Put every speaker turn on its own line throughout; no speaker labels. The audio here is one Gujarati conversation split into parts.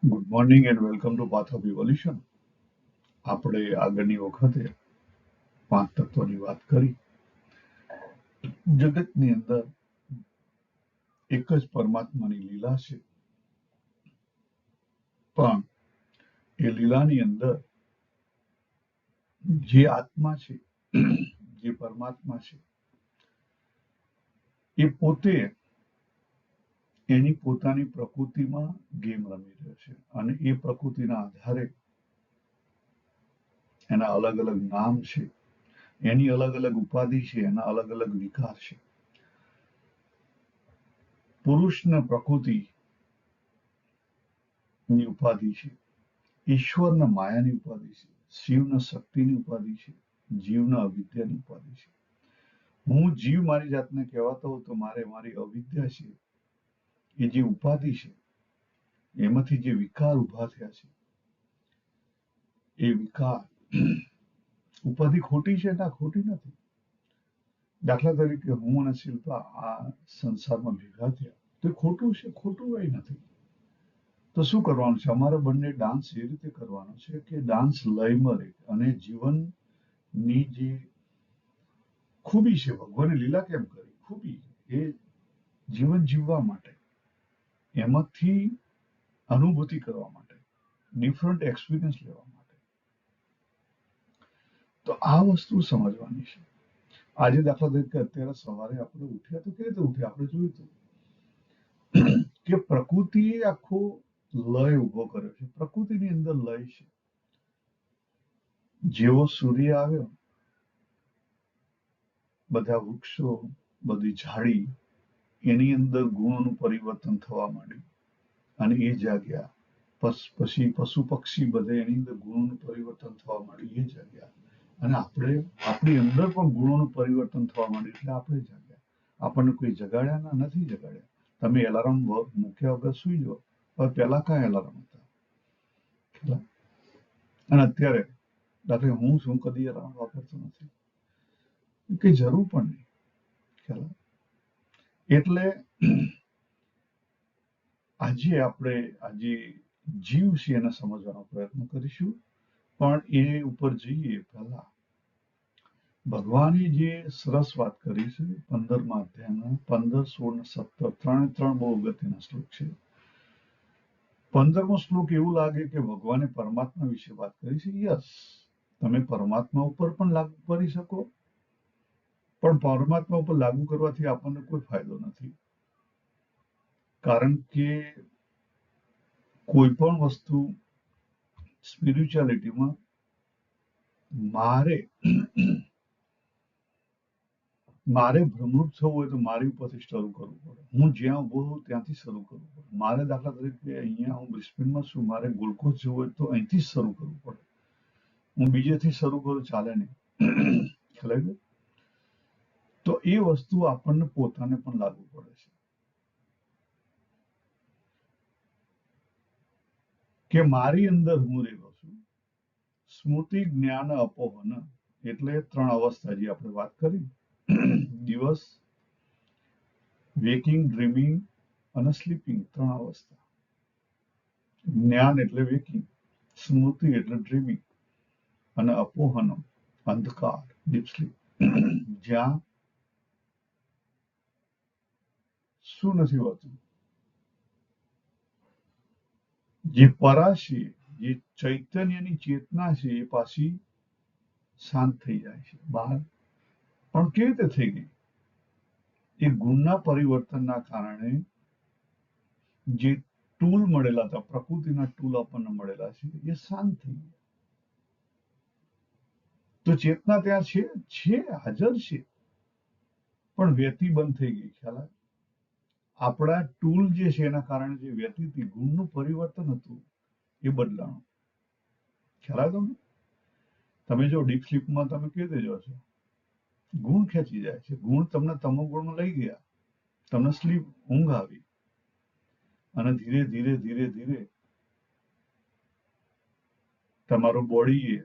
Good morning and welcome to path of evolution. આપણે આગળની વખતે 5 તત્વોની વાત કરી. જગતની અંદર એક જ પરમાત્માની લીલા છે, પણ એ લીલાની અંદર જે આત્મા છે, જે પરમાત્મા છે, એ પોતે એની પોતાની પ્રકૃતિમાં ગેમ રમી રહ્યો છે, અને એ પ્રકૃતિના આધારે એના અલગ અલગ નામ છે, એની અલગ અલગ ઉપાધિ છે, એના અલગ અલગ વિકાર છે. પુરુષને પ્રકૃતિની ઉપાધિ છે, ઈશ્વરને માયાની ઉપાધિ છે, શિવને શક્તિની ઉપાધિ છે, જીવને અવિદ્યાની ઉપાધિ છે. હું જીવ મારી જાતને કહેવાતો હોઉં તો મારે મારી અવિદ્યા છે, એ જે ઉપાધિ છે, એમાંથી જે વિકાર ઉભા થયા છે, એ વિકાર ઉપાધિ ખોટી છે? ના, ખોટી નથી. દાખલા તરીકે હું અને શિલ્પા આ સંસારમાં ભેગા થયા તો એ ખોટું છે? ખોટું કઈ નથી. તો શું કરવાનું છે? અમારે બંને ડાન્સ એ રીતે કરવાનો છે કે ડાન્સ લયમાં રહે, અને જીવનની જે ખૂબી છે, ભગવાને લીલા કેમ કરી, ખૂબી એ જીવન જીવવા માટે, એમાંથી અનુભૂતિ કરવા માટે, ડિફરન્ટ એક્સપિરિયન્સ લેવા માટે. તો આ વસ્તુ સમજવાની છે. આજે દાખલા તરીકે અત્યારે સવારે આપણે ઉઠ્યા તો કેવી રીતે ઉઠ્યા? આપણે જોયું હતું કે પ્રકૃતિએ આખો લય ઉભો કર્યો છે. પ્રકૃતિની અંદર લય છે. જેવો સૂર્ય આવ્યો, બધા વૃક્ષો, બધી ઝાડી, એની અંદર ગુણોનું પરિવર્તન થવા માંડ્યું, અને એ જાગ્યા. પછી પશુ પક્ષી બધે એની અંદર ગુણોનું પરિવર્તન થવા માંડ્યું, એ જાગ્યા. અને આપણે આપણી અંદર પણ ગુણોનું પરિવર્તન થવા માંડ્યું, એટલે આપણે જાગ્યા. આપણને કોઈ જગાડ્યા ના, નથી જગાડ્યા. તમે એલાર્મ મૂક્યા વગર સુઈ જાઓ. હવે પહેલા કયા એલાર્મ હતા? અને અત્યારે દાખલે હું શું કદી એલાર્મ વાપરતો નથી, કઈ જરૂર પણ નહીં. ખ્યાલ? એટલે આજે જીવ છે એને સમજવાનો પ્રયત્ન કરીશું. પણ એ ઉપર જઈએ પહેલા ભગવાને જે સરસ વાત કરી છે 15મા અધ્યાયમાં, 15, 16 ને 17, ત્રણ બહુ અગત્યના શ્લોક છે. 15મો શ્લોક એવું લાગે કે ભગવાને પરમાત્મા વિશે વાત કરી છે. યસ, તમે પરમાત્મા ઉપર પણ લાગુ કરી શકો, પણ પરમાત્મા ઉપર લાગુ કરવાથી આપણને કોઈ ફાયદો નથી. કારણ કે કોઈ પણ વસ્તુ સ્પિરિચ્યુઆલિટીમાં મારે ભ્રમરૂપ થવું હોય તો મારી ઉપરથી શરૂ કરવું પડે. હું જ્યાં ઉભો હોઉં ત્યાંથી શરૂ કરવું પડે. મારે દાખલા તરીકે અહીંયા હું બ્રિસ્બેનમાં છું, મારે ગોલ્ડ જવું હોય તો અહીંથી જ શરૂ કરવું પડે. હું બીજેથી શરૂ કરું ચાલે નહીં. ખ્યાલ આવ્યો? તો એ વસ્તુ આપણને પોતાને પણ લાગુ પડે છે કે મારી અંદર હું રહેલો છું. સ્મૃતિ, જ્ઞાન, અપોહન, એટલે 3 અવસ્થા જે આપણે વાત કરી. દિવસ, વેકિંગ, ડ્રીમિંગ અને સ્લીપિંગ, 3 અવસ્થા. જ્ઞાન એટલે વેકિંગ, સ્મૃતિ એટલે ડ્રીમિંગ, અને અપોહનમ, અંધકાર, ડીપ સ્લીપ. જ્યાં શું નથી હોતું? જે પરાશી, જે ચૈતન્યની ચેતના છે, એ પાછી શાંત થઈ જાય છે બહાર. પણ કેવી રીતે થઈ ગઈ? એ ગુણના પરિવર્તનના કારણે જે ટૂલ મળેલા હતા, પ્રકૃતિના ટૂલ આપણને મળેલા છે, એ શાંત થઈ ગયા. તો ચેતના ત્યાં છે, હાજર છે, પણ વહેતી બંધ થઈ ગઈ. ખ્યાલ આવે? આપણા ટૂલ જે છે એના કારણે જે વહેતી હતી, ગુણનું પરિવર્તન હતું, એ બદલાણું. ખ્યાલ આવે તમને? તમે જો ડીપ સ્લીપમાં તમે કેવી રીતે જો છો? ગુણ ખેંચી જાય છે. ગુણ તમને તમો ગુણમાં લઈ ગયા, તમને સ્લીપ, ઊંઘ આવી, અને ધીરે ધીરે ધીરે ધીરે તમારું બોડીએ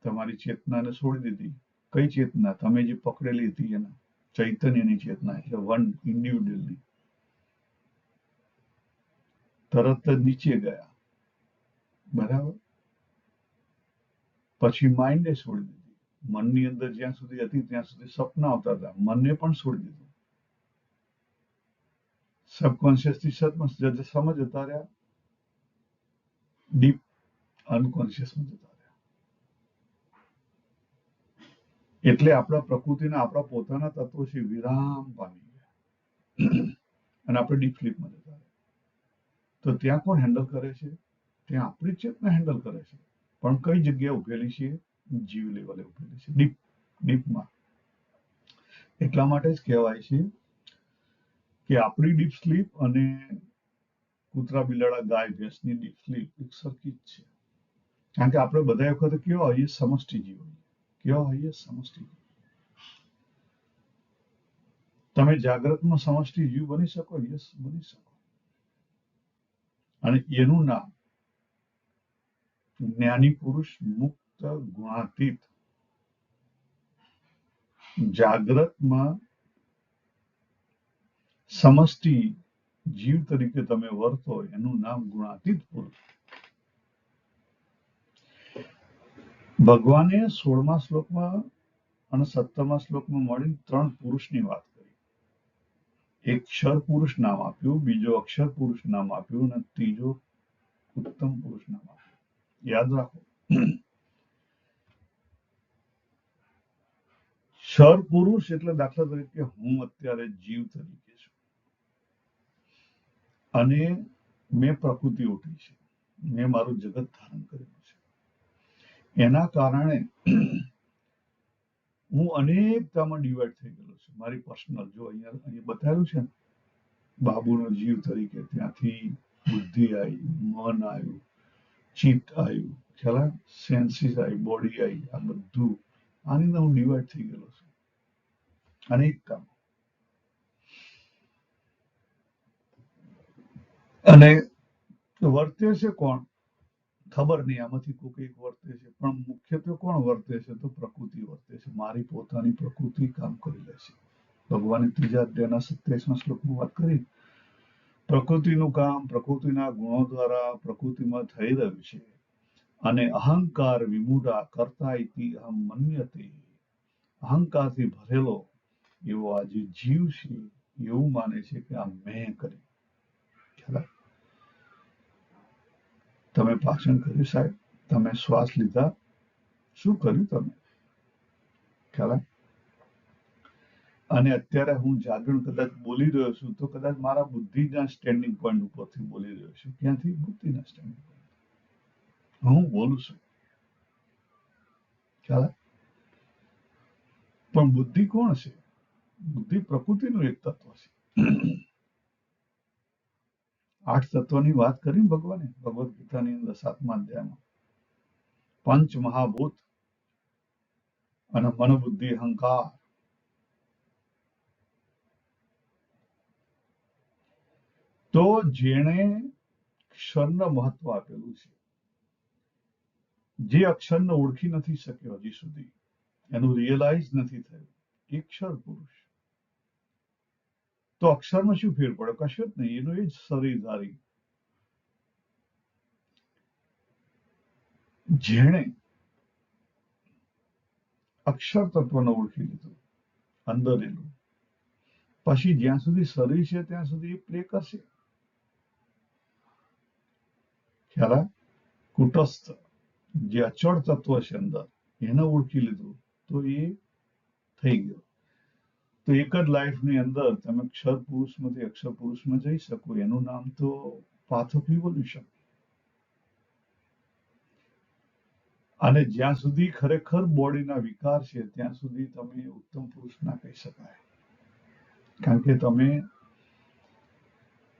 તમારી ચેતનાને છોડી દીધી. કઈ ચેતના? તમે જે પકડેલી હતી એના, ચૈતન્યની ચેતના, એટલે વન ઇન્ડિવિડ્યુઅલની. તરત જ નીચે ગયા, બરાબર. પછી માઇન્ડે છોડી દીધી. મનની અંદર જ્યાં સુધી હતી ત્યાં સુધી સપના આવતા હતા, મનને પણ છોડી દીધું. સબકોન્શિયસ થી સમજ જતા રહ્યા, ડીપ અનકોન્શિયસમાં જતા રહ્યા. એટલે આપણા પ્રકૃતિના આપણા પોતાના તત્વો છે વિરામ પામી ગયા અને આપણે ડીપ સ્લીપમાં જતા રહ્યા. તો ત્યાં કોણ હેન્ડલ કરે છે? ત્યાં આપણી ચેતના હેન્ડલ કરે છે, પણ કઈ જગ્યાએ ઉભેલી છે? જીવ લેવલે ઉભેલી છે, ડીપમાં. એટલા માટે જ કહેવાય છે કે આપણી ડીપ સ્લીપ અને કૂતરા બિલાડા ગાય ભેંસની ડીપ સ્લીપ એક સરખી જ છે. કારણ કે આપણે બધા વખતે કેવા હોઈએ? સમષ્ટિ જીવ હોઈએ. કેવા હોઈએ? સમષ્ટિ જીવ. તમે જાગ્રતમાં સમષ્ટિ જીવ બની શકો? યસ, બની શકો. અને એનું નામ જ્ઞાની પુરુષ, મુક્ત, ગુણાતીત. જાગ્રતમાં સમષ્ટિ જીવ તરીકે તમે વર્તો, એનું નામ ગુણાતીત પુરુષ. ભગવાને 16મા શ્લોકમાં અને 17મા શ્લોકમાં મળીને 3 પુરુષની વાત કરી. એક ક્ષર પુરુષ નામ આપ્યું, બીજો અક્ષર પુરુષ નામ આપ્યું અને ત્રીજો ઉત્તમ પુરુષ નામ આપ્યું. યાદ રાખો, ક્ષર પુરુષ એટલે દાખલા તરીકે હું અત્યારે જીવ તરીકે છું અને મેં પ્રકૃતિ ઉઠી છે, મેં મારું જગત ધારણ કરેલું છે. એના કારણે હું અનેકતામાં ડિવાઈડ થઈ ગયેલો છું. મારી પર્સનલ, જો અહીંયા બતાવેલું છે ને, બાબુનો જીવ તરીકે, ત્યાંથી બુદ્ધિ આવી, મન આવ્યું, ચિત્ત આવ્યું, ખ્યાલ, સેન્સીસ આવી, બોડી આવી, આ બધું આની અંદર હું ડિવાઈડ થઈ ગયેલો છું અનેકતામાં. અને વર્તે છે કોણ? ખબર નહીં, આમાંથી કોઈ એક વર્તે છે, પણ મુખ્યત્વે કોણ વર્તે છે? તો પ્રકૃતિ વર્તે છે. મારી પોતાની પ્રકૃતિ કામ કરી લે છે. ભગવાને 3જા અધ્યાયના 27મા શ્લોકમાં વાત કરી. પ્રકૃતિનું કામ પ્રકૃતિના ગુણો દ્વારા પ્રકૃતિમાં થઈ રહ્યું છે અને અહંકાર વિમૂઢા કર્તા ઇતિ અહં મન્યતે. અહંકારથી ભરેલો એવો આ જે જીવ છે એવું માને છે કે આ મેં કર્યું. તમે ભાષણ કર્યું સાહેબ, તમે શ્વાસ લીધા, શું કર્યું તમે? ખ્યાલ? અને અત્યારે હું જાગરણ કદાચ બોલી રહ્યો છું તો કદાચ મારા બુદ્ધિના સ્ટેન્ડિંગ પોઈન્ટ ઉપરથી બોલી રહ્યો છું. ક્યાંથી? બુદ્ધિના સ્ટેન્ડિંગ પોઈન્ટ હું બોલું છું. ખ્યાલ? પણ બુદ્ધિ કોણ છે? બુદ્ધિ પ્રકૃતિનું એક તત્વ છે. 8 તત્વની વાત કરી ભગવાને ભગવદ ગીતાની અંદર 7મા અધ્યાયમાં. પંચ મહાભૂત અને મન, બુદ્ધિ, અહંકાર. તો જેણે ક્ષરને મહત્વ આપેલું છે, જે અક્ષરને ઓળખી નથી શક્યો હજી સુધી, એનું રિયલાઇઝ નથી થયું, એ ક્ષર પુરુષ. તો અક્ષરમાં શું ફેર પડે? કશું જ નહીં, એનું એ જ શરીરધારી. જેણે અક્ષર તત્વને ઓળખી લીધું, અંદર એનું, પછી જ્યાં સુધી શરીર છે ત્યાં સુધી એ પ્લે કરશે. ખ્યાલ? કુટસ્થ જે અચળ તત્વ છે અંદર, એને ઓળખી લીધું તો એ થઈ ગયો. તો એક જ લાઈફની અંદર તમે ક્ષર પુરુષમાંથી અક્ષર પુરુષમાં જઈ શકો. એનું નામ તો પાથ ઓફ ઇવોલ્યુશન. અને જ્યાં સુધી ખરેખર બોડીના વિકાર છે ત્યાં સુધી તમે ઉત્તમ પુરુષ ના કહી શકાય, કારણ કે તમે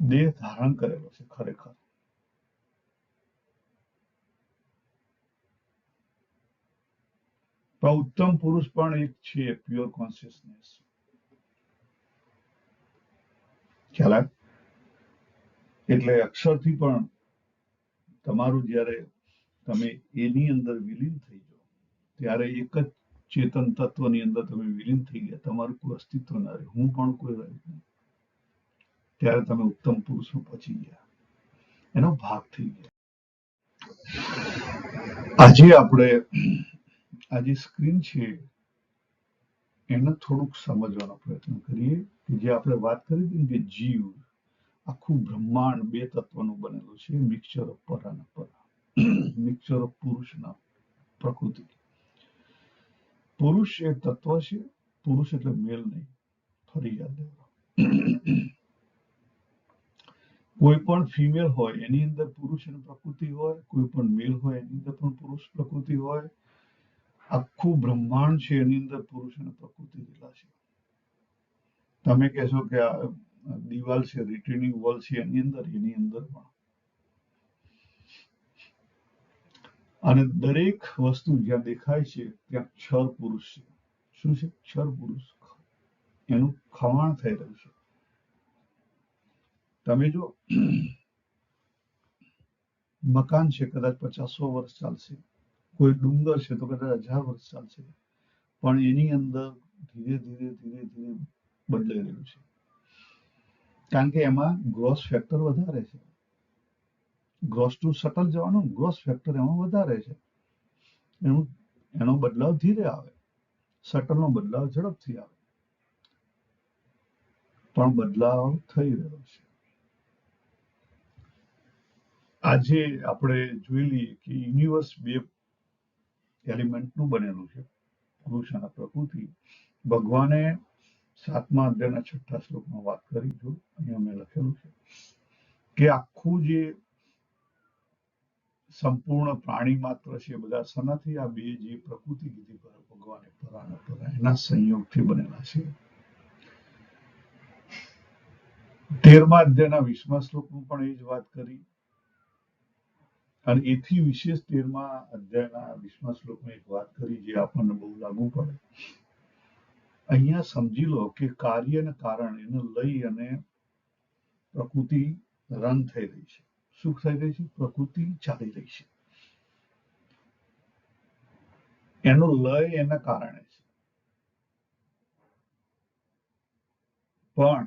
દેહ ધારણ કરેલો છે ખરેખર. પણ ઉત્તમ પુરુષ પણ એક છે, પ્યોર કોન્શિયસનેસ. ખ્યાલ? એટલે અક્ષરથી પણ તમારું જ્યારે તમે એની અંદર વિલીન થઈ જાઓ ત્યારે એક જ ચેતન તત્વની અંદર તમે વિલીન થઈ ગયા, તમારું કોઈ અસ્તિત્વ ના રહે, હું પણ કોઈ રહ્યું નહીં. ત્યારે તમે ઉત્તમ પુરુષમાં પહોંચી ગયા. એનો ભાગ થઈ ગયા. આજે આપણે આ જે સ્ક્રીન છે એને થોડુંક સમજવાનો પ્રયત્ન કરીએ કે જે આપણે વાત કરી હતી કે જીવ આખું બ્રહ્માંડ બે તત્વનું બનેલું છે, મિક્સચર ઓફ પર અને પરા, મિક્સચર ઓફ પુરુષના પ્રકૃતિ. પુરુષ એ તત્વ છે, પુરુષ એટલે મેલ નહીં, ફરી યાદ દેવા. કોઈ પણ ફિમેલ હોય એની અંદર પુરુષ અને પ્રકૃતિ હોય, કોઈ પણ મેલ હોય એની અંદર પણ પુરુષ પ્રકૃતિ હોય. આખું બ્રહ્માંડ છે એની અંદર પુરુષ અને પ્રકૃતિ રહેલા છે. તમે કહેશો કે આ દિવાલ છે, રિટર્નિંગ વોલ છે, એની અંદર પણ. અને દરેક વસ્તુ જ્યાં દેખાય છે ત્યાં ક્ષર પુરુષ છે. શું છે? ક્ષર પુરુષ. એનું ખવાણ થઈ રહ્યું છે. તમે જો મકાન છે કદાચ 50-100 વર્ષ ચાલશે, કોઈ ડુંગર છે તો કદાચ 1000 વર્ષ ચાલશે, પણ એની અંદર ધીરે ધીરે ધીરે ધીરે બદલાઈ રહ્યું છે, કારણ કે એમાં ગ્રોસ ફેક્ટર વધારે છે. ગ્રોસ ટુ સટલ જવાનું, ગ્રોસ ફેક્ટર એમાં વધારે છે. એનો બદલાવ ધીરે આવે, સટલનો બદલાવ ઝડપથી આવે, પણ બદલાવ થઈ રહ્યો છે. આજે આપણે જોઈ લઈએ કે યુનિવર્સ બે એલિમેન્ટનું બનેલું છે, પુરુષ અને પ્રકૃતિ. ભગવાને 7મા અધ્યાયના 6ઠ્ઠા શ્લોકમાં વાત કરી, જો અહીંયા મેં લખેલું છે કે આખું જે સંપૂર્ણ પ્રાણી માત્ર છે બધા શનાથી આ બે જે પ્રકૃતિ કીધી ભગવાને પરા અને પરા એના સંયોગથી બનેલા છે. 13મા અધ્યાયના 20મા શ્લોકમાં પણ એ જ વાત કરી, અને એથી વિશેષ 13મા અધ્યાયના 20મા શ્લોકમાં એક વાત કરી જે આપણને બહુ લાગુ પડે. અહીંયા સમજી લો કે કાર્ય અને કારણ એને લઈ અને પ્રકૃતિ રન થઈ રહી છે. શું થઈ રહી છે? પ્રકૃતિ ચાલી રહી છે. એનો લય એના કારણે છે. પણ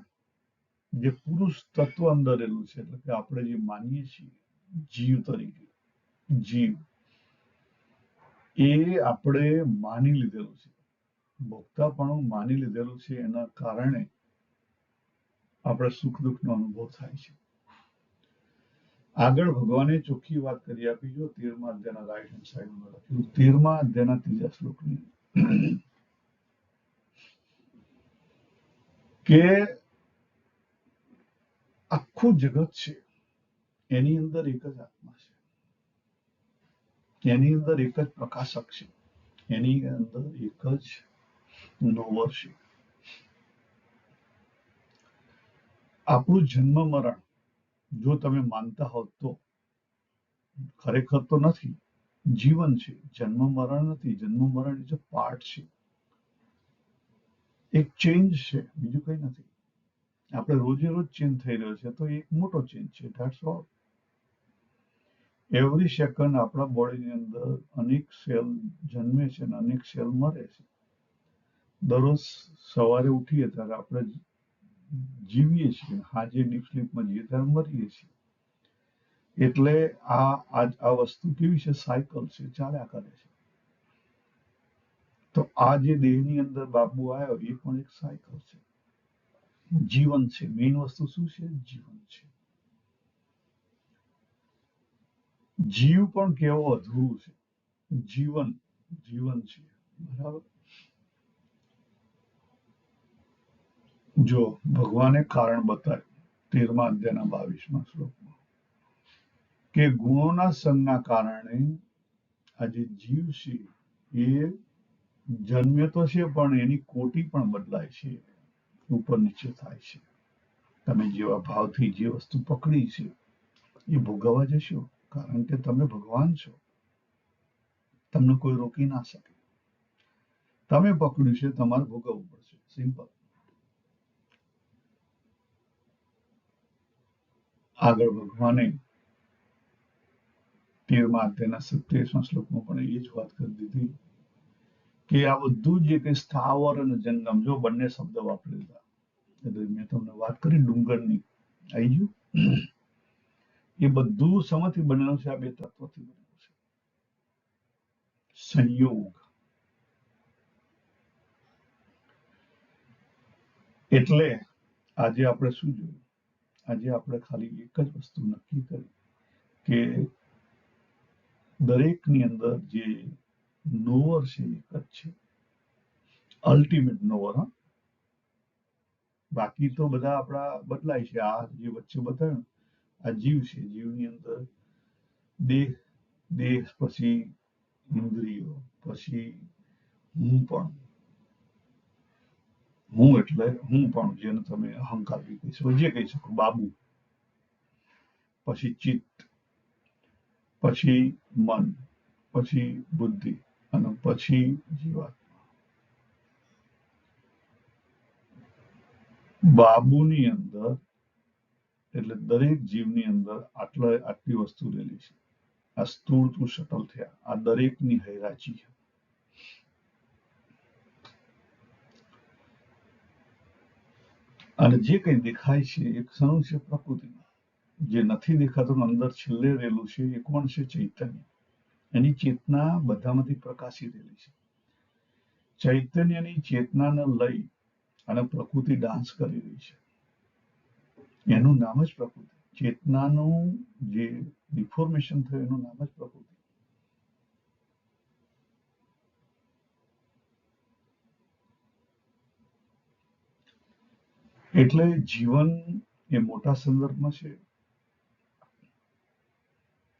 જે પુરુષ તત્વ અંદર રહેલું છે, એટલે કે આપણે જે માનીએ છીએ જીવ તરીકે, જીવ એ આપણે માની લીધેલું છે, ભોગતાપણું માની લીધેલું છે. એના કારણે આપણે સુખ દુઃખનો અનુભવ થાય છે. આગળ ભગવાને ચોખ્ખી વાત કરી આપી, જો 13મા અધ્યાયના રાઈટ હેન્ડ સાઈડમાં લખ્યું, 13મા અધ્યાયના 3જા શ્લોકની, કે આખું જગત છે એની અંદર એક જ આત્મા છે, એની અંદર એક જ પ્રકાશક છે, એની અંદર એક જ નોવર છે. આપણું જન્મ મરણ જો તમે માનતા હો તો ખરેખર તો નથી, જીવન છે, જન્મ મરણ નથી. જન્મ મરણ ઇઝ અ પાર્ટ છે, એક ચેન્જ છે, બીજું કઈ નથી. આપણે રોજે રોજ ચેન્જ થઈ રહ્યો છે તો એક મોટો ચેન્જ છે. That's all. એવરી સેકન્ડ આપણા બોડીની અંદર અનેક સેલ જન્મે છે અને અનેક સેલ મરે છે. દરરોજ સવારે ઉઠીએ ત્યારે આપણે જીવીએ છીએ, હાજે ડીપ સ્લીપમાં જઈએ ત્યારે મરીએ છીએ. એટલે આ વસ્તુ કેવી છે? સાયકલ છે, ચાલ્યા કરે છે. તો આ જે દેહની અંદર બાબુ આવ્યો એ પણ એક સાયકલ છે, જીવન છે. મેઇન વસ્તુ શું છે? જીવન છે. જીવ પણ કેવો અધૂરું છે, જીવન છે. બરાબર. જો ભગવાને કારણ બતાવ્યું 13મા અધ્યાયના 22મા શ્લોકમાં, કે ગુણોના સંગના કારણે આ જે જીવ છે એ જન્મે તો છે પણ એની કોટી પણ બદલાય છે, ઉપર નીચે થાય છે. તમે જેવા ભાવથી જે વસ્તુ પકડી છે એ ભોગવવા જશો, કારણ કે તમે ભગવાન છો, તમને કોઈ રોકી ના શકે. તમે પકડ્યું છે, તમારે ભોગવવું પડશે. સિમ્પલ. આગળ ભગવાને 13મા અધ્યાયના 27મા શ્લોકમાં પણ એ જ વાત કરી દીધી કે આ બધું જે કંઈ સ્થાવર અને જંગમ, જો બંને શબ્દ વાપરેલા, એટલે મેં તમને વાત કરી ડુંગરની, આવી ગયું. એ બધું શેમાંથી બનેલું છે? આ બે તત્વોથી બનેલું છે. સંયોગ. એટલે આજે આપણે શું જોયું? આજે આપણે ખાલી એક જ વસ્તુ નક્કી કરી કે દરેકની અંદર જે નોવર છે એક જ છે, અલ્ટિમેટ નોવર. હા, બાકી તો બધા આપણા બદલાય છે. આ જે વચ્ચે બતાવ્યું આ જીવ છે. જીવની અંદર દેહ, દેહ પછી ઇન્દ્રિયો, પછી હું પણ. હું એટલે હું પણ, જેને તમે અહંકાર બી કહી શકો, જે કહી શકો, બાબુ. પછી ચિત્ત, પછી મન, પછી બુદ્ધિ, અને પછી જીવાત્મા. બાબુની અંદર એટલે દરેક જીવની અંદર આટલી વસ્તુ રહેલી છે. આ સ્થૂળ ટુ સટલ થયા, આ દરેકની હૈરાજી છે. અને જે કંઈ દેખાય છે એ ક્ષણું છે પ્રકૃતિનું. જે નથી દેખાતું અંદર છેલ્લે રહેલું છે એ કોણ છે? ચૈતન્ય. એની ચેતના બધામાંથી પ્રકાશી રહેલી છે. ચૈતન્યની ચેતનાને લઈ અને પ્રકૃતિ ડાન્સ કરી રહી છે. એનું નામ જ પ્રકૃતિ. ચેતનાનું જે ડિફોર્મેશન થયું એનું નામ જ પ્રકૃતિ. એટલે જીવન એ મોટા સંદર્ભમાં છે.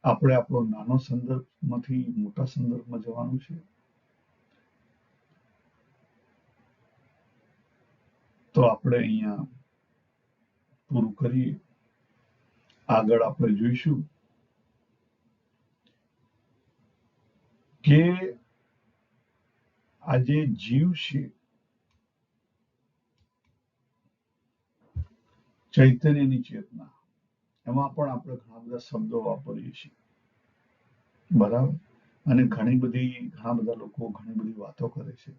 આપણે આપણો નાનો સંદર્ભમાંથી મોટા સંદર્ભમાં જવાનું છે. તો આપણે અહીંયા પૂરું કરીએ. આગળ આપણે જોઈશું કે આ જે જીવ છે, ચૈતન્યની ચેતના, એમાં પણ આપણે ઘણા બધા શબ્દો વાપરીએ છીએ, બરાબર? અને ઘણા બધા લોકો ઘણી બધી વાતો કરે છે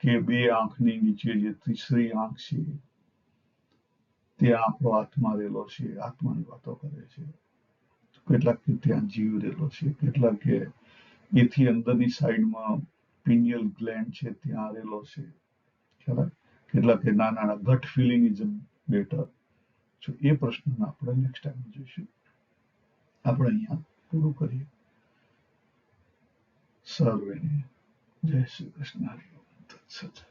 કે બે આંખની નીચે જે ત્રીસરી આંખ છે ત્યાં આપણો આત્મા રહેલો છે. આત્માની વાતો કરે છે. કેટલાક કે ત્યાં જીવ રહેલો છે, કેટલાક કે એથી અંદરની સાઈડમાં પિનિયલ ગ્લેન્ડ છે ત્યાં રહેલો છે, ખ્યાલ? કેટલાક કે ના ના ગટ ફિલિંગ ઇઝ બેટર. એ પ્રશ્ન આપણે નેક્સ્ટ ટાઈમ જોઈશું. આપણે અહીંયા પૂરું કરીએ. સર્વેને જય શ્રી કૃષ્ણ. હરિ ઓમ તત્સત.